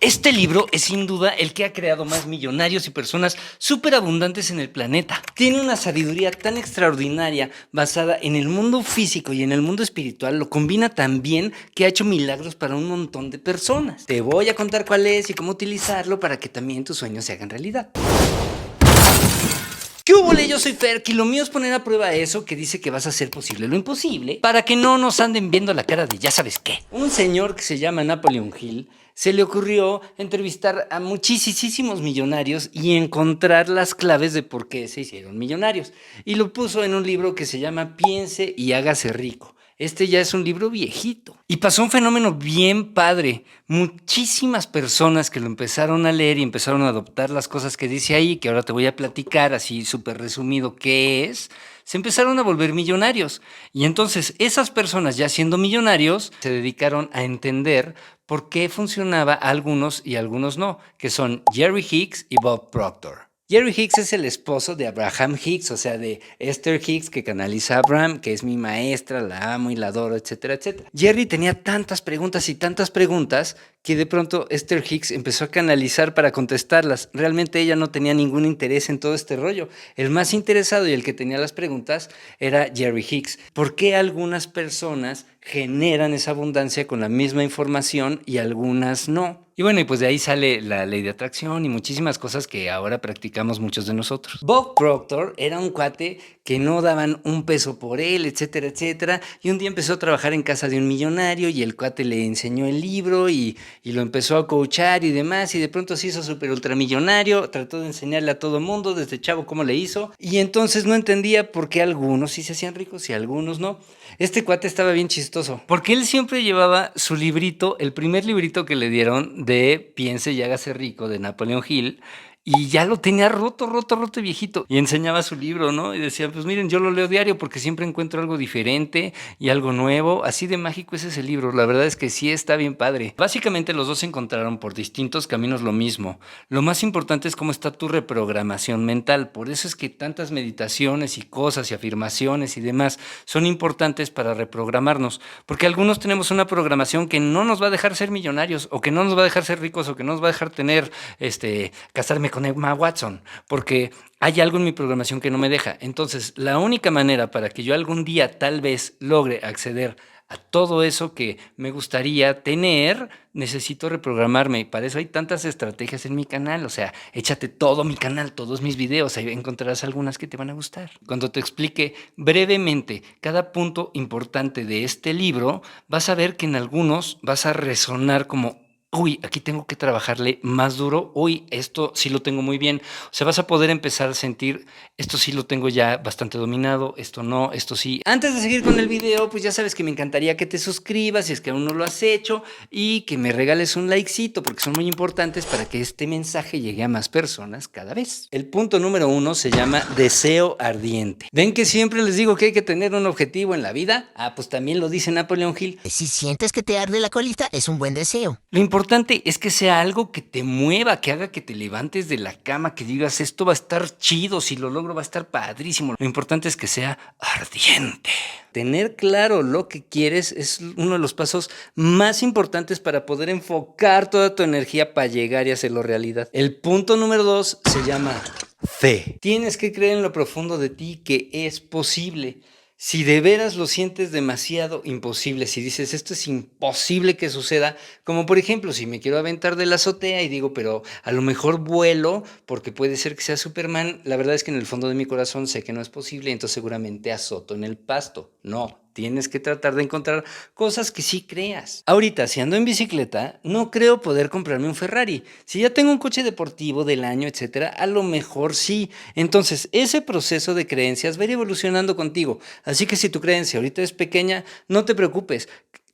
Este libro es sin duda el que ha creado más millonarios y personas súper abundantes en el planeta. Tiene una sabiduría tan extraordinaria basada en el mundo físico y en el mundo espiritual, lo combina tan bien que ha hecho milagros para un montón de personas. Te voy a contar cuál es y cómo utilizarlo para que también tus sueños se hagan realidad. ¿Qué hubo? Yo soy Ferk y lo mío es poner a prueba eso que dice que vas a hacer posible lo imposible para que no nos anden viendo la cara de ya sabes qué. Un señor que se llama Napoleon Hill se le ocurrió entrevistar a muchísimos millonarios y encontrar las claves de por qué se hicieron millonarios. Y lo puso en un libro que se llama Piense y hágase rico. Este ya es un libro viejito. Y pasó un fenómeno bien padre. Muchísimas personas que lo empezaron a leer y empezaron a adoptar las cosas que dice ahí, que ahora te voy a platicar así súper resumido qué es, se empezaron a volver millonarios. Y entonces esas personas ya siendo millonarios se dedicaron a entender por qué funcionaba a algunos y a algunos no, que son Jerry Hicks y Bob Proctor. Jerry Hicks es el esposo de Abraham Hicks, o sea, de Esther Hicks, que canaliza a Abraham, que es mi maestra, la amo y la adoro, etcétera, etcétera. Jerry tenía tantas preguntas y tantas preguntas que de pronto Esther Hicks empezó a canalizar para contestarlas. Realmente ella no tenía ningún interés en todo este rollo. El más interesado y el que tenía las preguntas era Jerry Hicks. ¿Por qué algunas personas generan esa abundancia con la misma información y algunas no? Y bueno, y pues de ahí sale la ley de atracción y muchísimas cosas que ahora practicamos muchos de nosotros. Bob Proctor era un cuate que no daban un peso por él, etcétera, etcétera. Y un día empezó a trabajar en casa de un millonario y el cuate le enseñó el libro y lo empezó a coachar y demás. Y de pronto se hizo súper ultramillonario, trató de enseñarle a todo mundo desde chavo cómo le hizo. Y entonces no entendía por qué algunos sí se hacían ricos y algunos no. Este cuate estaba bien chistoso, porque él siempre llevaba su librito, el primer librito que le dieron de Piense y hágase rico de Napoleon Hill, y ya lo tenía roto y viejito. Y enseñaba su libro, ¿no? Y decía, pues miren, yo lo leo diario porque siempre encuentro algo diferente y algo nuevo. Así de mágico es ese libro. La verdad es que sí está bien padre. Básicamente los dos encontraron por distintos caminos lo mismo. Lo más importante es cómo está tu reprogramación mental. Por eso es que tantas meditaciones y cosas y afirmaciones y demás son importantes para reprogramarnos. Porque algunos tenemos una programación que no nos va a dejar ser millonarios, o que no nos va a dejar ser ricos, o que no nos va a dejar tener, casarme con Emma Watson, porque hay algo en mi programación que no me deja. Entonces, la única manera para que yo algún día tal vez logre acceder a todo eso que me gustaría tener, necesito reprogramarme. Y para eso hay tantas estrategias en mi canal. O sea, échate todo mi canal, todos mis videos, ahí encontrarás algunas que te van a gustar. Cuando te explique brevemente cada punto importante de este libro, vas a ver que en algunos vas a resonar como: uy, aquí tengo que trabajarle más duro. Uy, esto sí lo tengo muy bien. O sea, vas a poder empezar a sentir, esto sí lo tengo ya bastante dominado, esto no, esto sí. Antes de seguir con el video, pues ya sabes que me encantaría que te suscribas si es que aún no lo has hecho y que me regales un likecito porque son muy importantes para que este mensaje llegue a más personas cada vez. El punto número 1 se llama deseo ardiente. ¿Ven que siempre les digo que hay que tener un objetivo en la vida? Ah, pues también lo dice Napoleon Hill. Si sientes que te arde la colita, es un buen deseo. Lo importante es que sea algo que te mueva, que haga que te levantes de la cama, que digas, esto va a estar chido, si lo logro va a estar padrísimo. Lo importante es que sea ardiente. Tener claro lo que quieres es uno de los pasos más importantes para poder enfocar toda tu energía para llegar y hacerlo realidad. El punto número 2 se llama fe. Tienes que creer en lo profundo de ti que es posible. Si de veras lo sientes demasiado imposible, si dices esto es imposible que suceda, como por ejemplo si me quiero aventar de la azotea y digo, pero a lo mejor vuelo porque puede ser que sea Superman, la verdad es que en el fondo de mi corazón sé que no es posible, entonces seguramente azoto en el pasto. No, tienes que tratar de encontrar cosas que sí creas. Ahorita, si ando en bicicleta, no creo poder comprarme un Ferrari. Si ya tengo un coche deportivo del año, etcétera, a lo mejor sí. Entonces, ese proceso de creencias va a ir evolucionando contigo. Así que si tu creencia ahorita es pequeña, no te preocupes.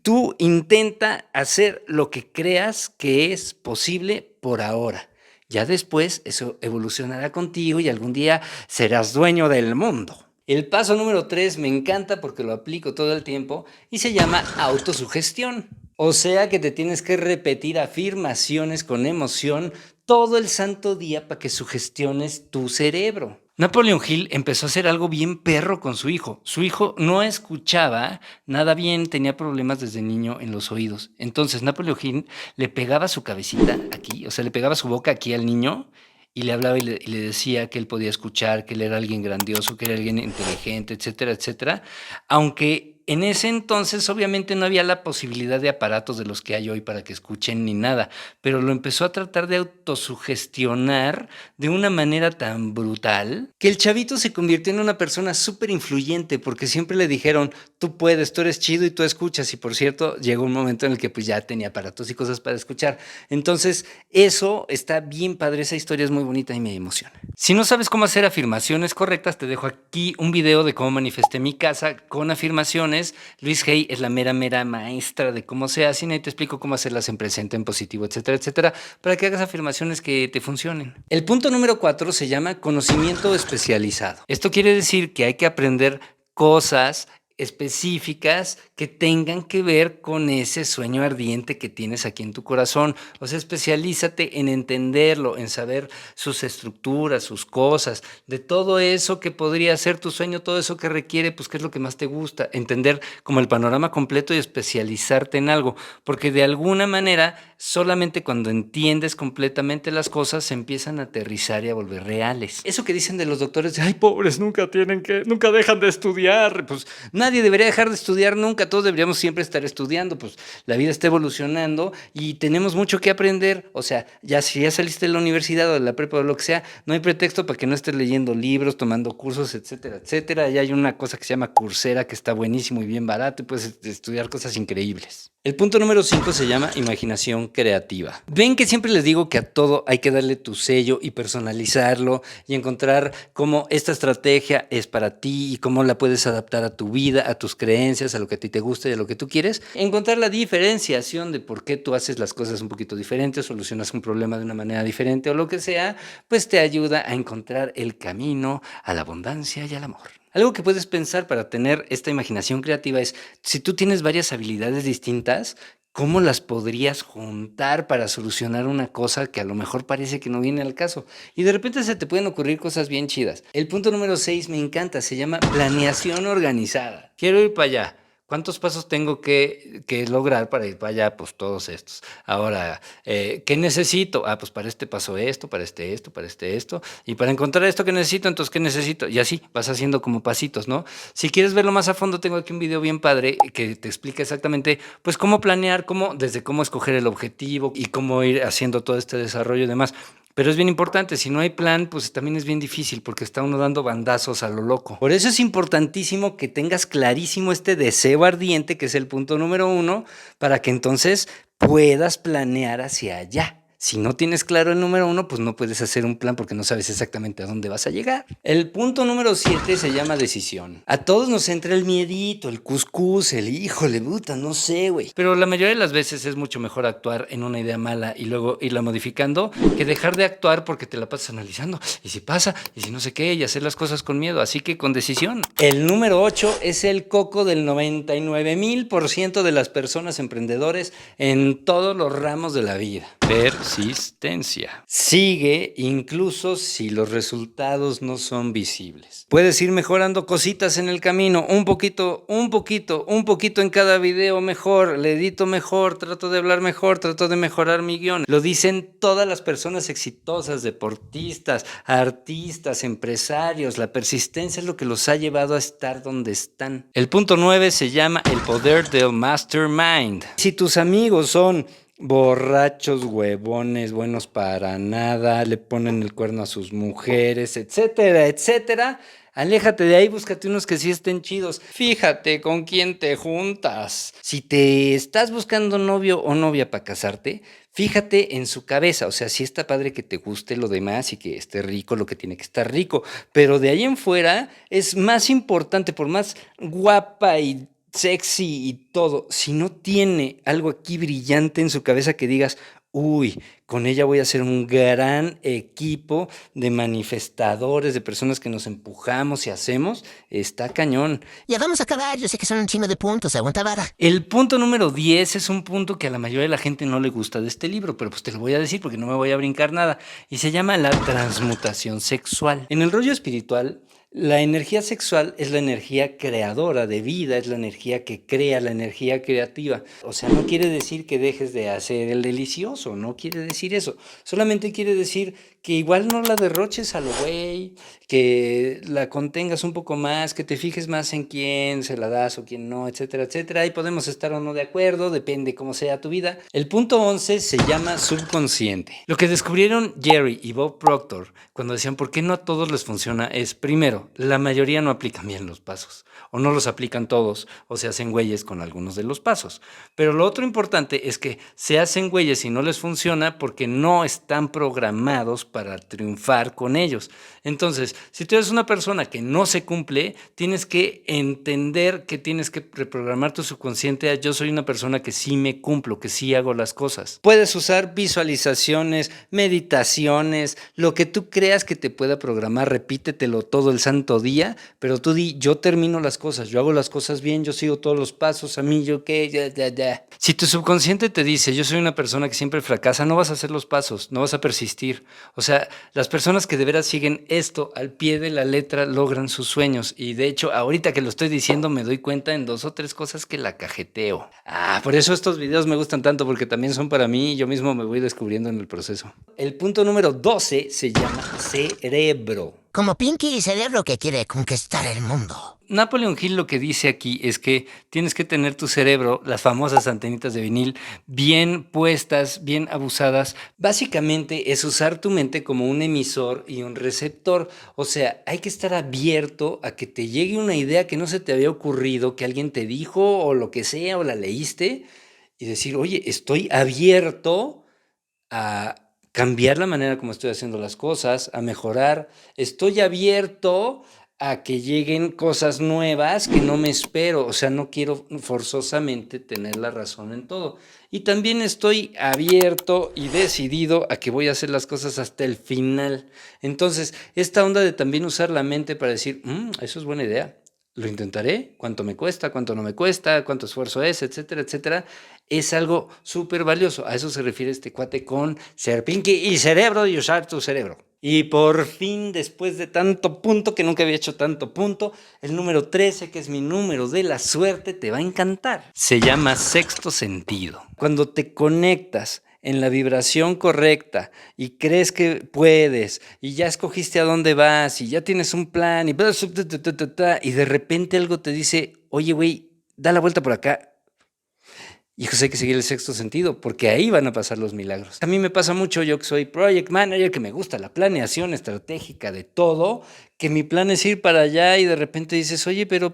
Tú intenta hacer lo que creas que es posible por ahora. Ya después eso evolucionará contigo y algún día serás dueño del mundo. El paso número 3 me encanta porque lo aplico todo el tiempo y se llama autosugestión. O sea que te tienes que repetir afirmaciones con emoción todo el santo día para que sugestiones tu cerebro. Napoleon Hill empezó a hacer algo bien perro con su hijo. Su hijo no escuchaba nada bien, tenía problemas desde niño en los oídos. Entonces Napoleon Hill le pegaba su cabecita aquí, o sea, le pegaba su boca aquí al niño y le hablaba y le decía que él podía escuchar, que él era alguien grandioso, que era alguien inteligente, etcétera, etcétera. Aunque en ese entonces obviamente no había la posibilidad de aparatos de los que hay hoy para que escuchen ni nada, pero lo empezó a tratar de autosugestionar de una manera tan brutal que el chavito se convirtió en una persona súper influyente porque siempre le dijeron, tú puedes, tú eres chido y tú escuchas. Y por cierto, llegó un momento en el que pues ya tenía aparatos y cosas para escuchar. Entonces, eso está bien padre, esa historia es muy bonita y me emociona. Si no sabes cómo hacer afirmaciones correctas, te dejo aquí un video de cómo manifesté mi casa con afirmaciones. Luis Hay es la mera maestra de cómo se hacen y te explico cómo hacerlas en presente, en positivo, etcétera, etcétera, para que hagas afirmaciones que te funcionen. El punto número 4 se llama conocimiento especializado. Esto quiere decir que hay que aprender cosas específicas que tengan que ver con ese sueño ardiente que tienes aquí en tu corazón. O sea, especialízate en entenderlo, en saber sus estructuras, sus cosas, de todo eso que podría ser tu sueño, todo eso que requiere, pues qué es lo que más te gusta, entender como el panorama completo y especializarte en algo, porque de alguna manera solamente cuando entiendes completamente las cosas se empiezan a aterrizar y a volver reales. Eso que dicen de los doctores de, ay, pobres, nunca dejan de estudiar, pues nadie debería dejar de estudiar nunca, todos deberíamos siempre estar estudiando, pues la vida está evolucionando y tenemos mucho que aprender. O sea, ya si ya saliste de la universidad o de la prepa o lo que sea, no hay pretexto para que no estés leyendo libros, tomando cursos, etcétera, etcétera. Ya hay una cosa que se llama Coursera que está buenísimo y bien barato y puedes estudiar cosas increíbles. El punto número 5 se llama imaginación creativa. Ven que siempre les digo que a todo hay que darle tu sello y personalizarlo y encontrar cómo esta estrategia es para ti y cómo la puedes adaptar a tu vida, a tus creencias, a lo que a ti te gusta y a lo que tú quieres. Encontrar la diferenciación de por qué tú haces las cosas un poquito diferentes, solucionas un problema de una manera diferente o lo que sea, pues te ayuda a encontrar el camino a la abundancia y al amor. Algo que puedes pensar para tener esta imaginación creativa es, si tú tienes varias habilidades distintas, ¿cómo las podrías juntar para solucionar una cosa que a lo mejor parece que no viene al caso? Y de repente se te pueden ocurrir cosas bien chidas. El punto número 6 me encanta, se llama planeación organizada. Quiero ir para allá. ¿Cuántos pasos tengo que lograr para ir para allá? Pues todos estos. Ahora, ¿qué necesito? Pues para este paso esto, para este esto, para este esto. Y para encontrar esto que necesito, entonces, ¿qué necesito? Y así vas haciendo como pasitos, ¿no? Si quieres verlo más a fondo, tengo aquí un video bien padre que te explica exactamente, pues, cómo planear, desde cómo escoger el objetivo y cómo ir haciendo todo este desarrollo y demás. Pero es bien importante, si no hay plan, pues también es bien difícil porque está uno dando bandazos a lo loco. Por eso es importantísimo que tengas clarísimo este deseo ardiente, que es el punto número 1, para que entonces puedas planear hacia allá. Si no tienes claro el número 1, pues no puedes hacer un plan porque no sabes exactamente a dónde vas a llegar. El punto número 7 se llama decisión. A todos nos entra el miedito, el cuscús, el híjole, puta, no sé, güey. Pero la mayoría de las veces es mucho mejor actuar en una idea mala y luego irla modificando que dejar de actuar porque te la pasas analizando. Y si pasa, y si no sé qué, y hacer las cosas con miedo. Así que con decisión. El número 8 es el coco del 99,000% de las personas emprendedores en todos los ramos de la vida. Persistencia. Sigue incluso si los resultados no son visibles. Puedes ir mejorando cositas en el camino, un poquito en cada video mejor, le edito mejor, trato de hablar mejor, trato de mejorar mi guión. Lo dicen todas las personas exitosas, deportistas, artistas, empresarios. La persistencia es lo que los ha llevado a estar donde están. El punto 9 se llama el poder del mastermind. Si tus amigos son borrachos, huevones, buenos para nada, le ponen el cuerno a sus mujeres, etcétera, etcétera, aléjate de ahí, búscate unos que sí estén chidos. Fíjate con quién te juntas. Si te estás buscando novio o novia para casarte, fíjate en su cabeza. O sea, sí está padre que te guste lo demás y que esté rico lo que tiene que estar rico, pero de ahí en fuera es más importante, por más guapa y sexy y todo, si no tiene algo aquí brillante en su cabeza que digas, uy, con ella voy a hacer un gran equipo de manifestadores, de personas que nos empujamos y hacemos, está cañón. Ya vamos a acabar, yo sé que son un chingo de puntos, aguanta vara. El punto número 10 es un punto que a la mayoría de la gente no le gusta de este libro, pero pues te lo voy a decir porque no me voy a brincar nada, y se llama la transmutación sexual. En el rollo espiritual, la energía sexual es la energía creadora de vida, es la energía que crea, la energía creativa. O sea, no quiere decir que dejes de hacer el delicioso, no quiere decir eso. Solamente quiere decir que igual no la derroches a lo güey, que la contengas un poco más, que te fijes más en quién se la das o quién no, etcétera, etcétera. Y podemos estar o no de acuerdo, depende cómo sea tu vida. El punto 11 se llama subconsciente. Lo que descubrieron Jerry y Bob Proctor cuando decían por qué no a todos les funciona es, primero, la mayoría no aplican bien los pasos, o no los aplican todos, o se hacen güeyes con algunos de los pasos. Pero lo otro importante es que se hacen güeyes y no les funciona porque no están programados para triunfar con ellos. Entonces, si tú eres una persona que no se cumple, tienes que entender que tienes que reprogramar tu subconsciente a yo soy una persona que sí me cumplo, que sí hago las cosas. Puedes usar visualizaciones, meditaciones, lo que tú creas que te pueda programar, repítetelo todo el santo día, pero tú di, yo termino las cosas, yo hago las cosas bien, yo sigo todos los pasos, a mí yo qué, ya. Si tu subconsciente te dice, yo soy una persona que siempre fracasa, no vas a hacer los pasos, no vas a persistir. O sea, las personas que de veras siguen esto al pie de la letra logran sus sueños. Y de hecho, ahorita que lo estoy diciendo, me doy cuenta en 2 o 3 cosas que la cajeteo. Por eso estos videos me gustan tanto, porque también son para mí y yo mismo me voy descubriendo en el proceso. El punto número 12 se llama cerebro. Como Pinky y Cerebro que quiere conquistar el mundo. Napoleon Hill lo que dice aquí es que tienes que tener tu cerebro, las famosas antenitas de vinil, bien puestas, bien abusadas. Básicamente es usar tu mente como un emisor y un receptor. O sea, hay que estar abierto a que te llegue una idea que no se te había ocurrido, que alguien te dijo o lo que sea, o la leíste, y decir, oye, estoy abierto a cambiar la manera como estoy haciendo las cosas, a mejorar. Estoy abierto a que lleguen cosas nuevas que no me espero. O sea, no quiero forzosamente tener la razón en todo. Y también estoy abierto y decidido a que voy a hacer las cosas hasta el final. Entonces, esta onda de también usar la mente para decir, eso es buena idea. Lo intentaré, cuánto me cuesta, cuánto no me cuesta, cuánto esfuerzo es, etcétera, etcétera, es algo súper valioso. A eso se refiere este cuate con ser Pinky y Cerebro y usar tu cerebro. Y por fin, después de tanto punto, que nunca había hecho tanto punto, el número 13, que es mi número de la suerte, te va a encantar. Se llama sexto sentido. Cuando te conectas en la vibración correcta y crees que puedes y ya escogiste a dónde vas y ya tienes un plan y de repente algo te dice, oye güey, da la vuelta por acá. Y pues hay que seguir el sexto sentido, porque ahí van a pasar los milagros. A mí me pasa mucho, yo que soy project manager, que me gusta la planeación estratégica de todo, que mi plan es ir para allá y de repente dices, oye, pero,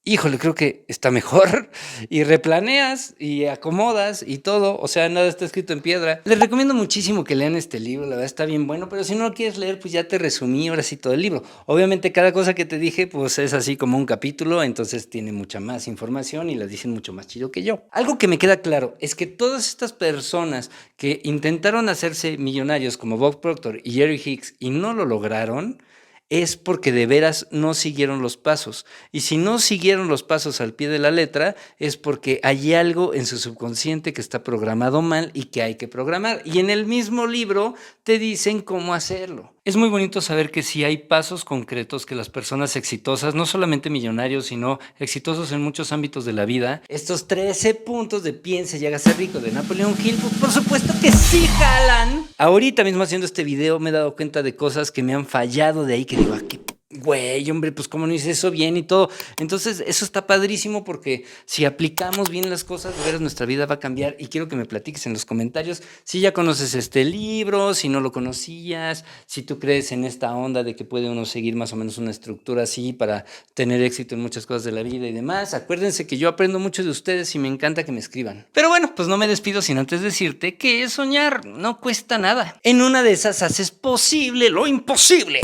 híjole, creo que está mejor. Y replaneas y acomodas y todo. O sea, nada está escrito en piedra. Les recomiendo muchísimo que lean este libro. La verdad está bien bueno. Pero si no lo quieres leer, pues ya te resumí ahora sí todo el libro. Obviamente cada cosa que te dije, pues es así como un capítulo. Entonces tiene mucha más información y la dicen mucho más chido que yo. Algo que me queda claro es que todas estas personas que intentaron hacerse millonarios como Bob Proctor y Jerry Hicks y no lo lograron, es porque de veras no siguieron los pasos. Y si no siguieron los pasos al pie de la letra, es porque hay algo en su subconsciente que está programado mal y que hay que programar. Y en el mismo libro te dicen cómo hacerlo. Es muy bonito saber que sí hay pasos concretos que las personas exitosas, no solamente millonarios, sino exitosos en muchos ámbitos de la vida, estos 13 puntos de piensa y hágase rico de Napoleon Hill, pues por supuesto que sí jalan. Ahorita mismo haciendo este video me he dado cuenta de cosas que me han fallado de ahí, que digo, qué güey, hombre, pues cómo no hice eso bien y todo. Entonces eso está padrísimo porque si aplicamos bien las cosas, de veras nuestra vida va a cambiar. Y quiero que me platiques en los comentarios si ya conoces este libro, si no lo conocías, si tú crees en esta onda de que puede uno seguir más o menos una estructura así para tener éxito en muchas cosas de la vida y demás. Acuérdense que yo aprendo mucho de ustedes y me encanta que me escriban. Pero bueno, pues no me despido sin antes decirte que soñar no cuesta nada. En una de esas haces posible lo imposible.